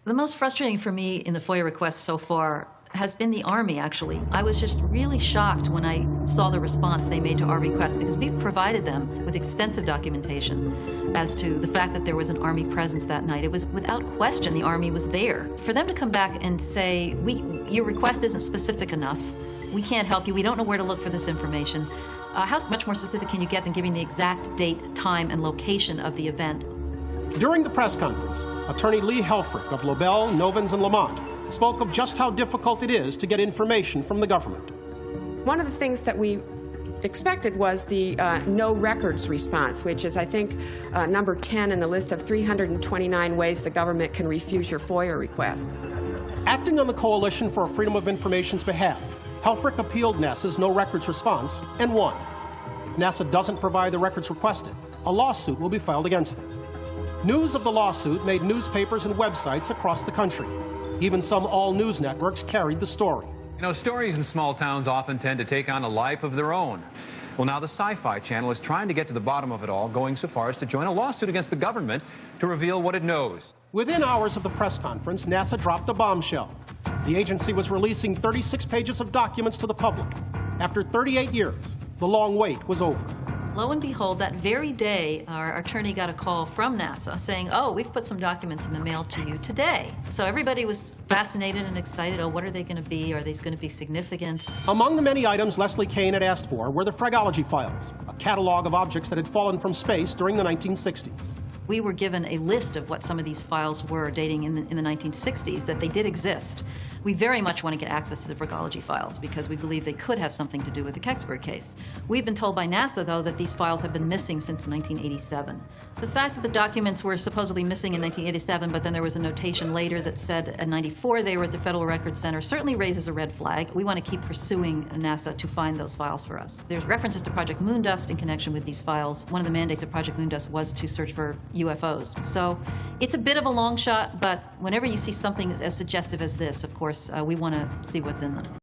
The most frustrating for me in the FOIA requests so far has been the Army, actually. I was just really shocked when I saw the response they made to our request, because we provided them with extensive documentation as to the fact that there was an Army presence that night. It was without question the Army was there. For them to come back and say, your request isn't specific enough, we can't help you, we don't know where to look for this information. How much more specific can you get than giving the exact date, time, and location of the event? During the press conference, Attorney Lee Helfrich of Lobel, Novens, and Lamont spoke of just how difficult it is to get information from the government. One of the things that we expected was the no records response, which is, I think, number 10 in the list of 329 ways the government can refuse your FOIA request. Acting on the Coalition for Freedom of Information's behalf, Helfrich appealed NASA's no records response and won. If NASA doesn't provide the records requested, a lawsuit will be filed against them. News of the lawsuit made newspapers and websites across the country. Even some all-news networks carried the story. You know, stories in small towns often tend to take on a life of their own. Well, now the Sci-Fi Channel is trying to get to the bottom of it all, going so far as to join a lawsuit against the government to reveal what it knows. Within hours of the press conference, NASA dropped a bombshell. The agency was releasing 36 pages of documents to the public. After 38 years, the long wait was over. Lo and behold, that very day, our attorney got a call from NASA saying, oh, we've put some documents in the mail to you today. So everybody was fascinated and excited. Oh, what are they going to be? Are these going to be significant? Among the many items Leslie Kean had asked for were the Fragology files, a catalog of objects that had fallen from space during the 1960s. We were given a list of what some of these files were dating in the 1960s, that they did exist. We very much want to get access to the Fragology files because we believe they could have something to do with the Kecksburg case. We've been told by NASA, though, that these files have been missing since 1987. The fact that the documents were supposedly missing in 1987, but then there was a notation later that said in 94 they were at the Federal Records Center, certainly raises a red flag. We want to keep pursuing NASA to find those files for us. There's references to Project Moondust in connection with these files. One of the mandates of Project Moondust was to search for UFOs. So it's a bit of a long shot, but whenever you see something as suggestive as this, of course, we want to see what's in them.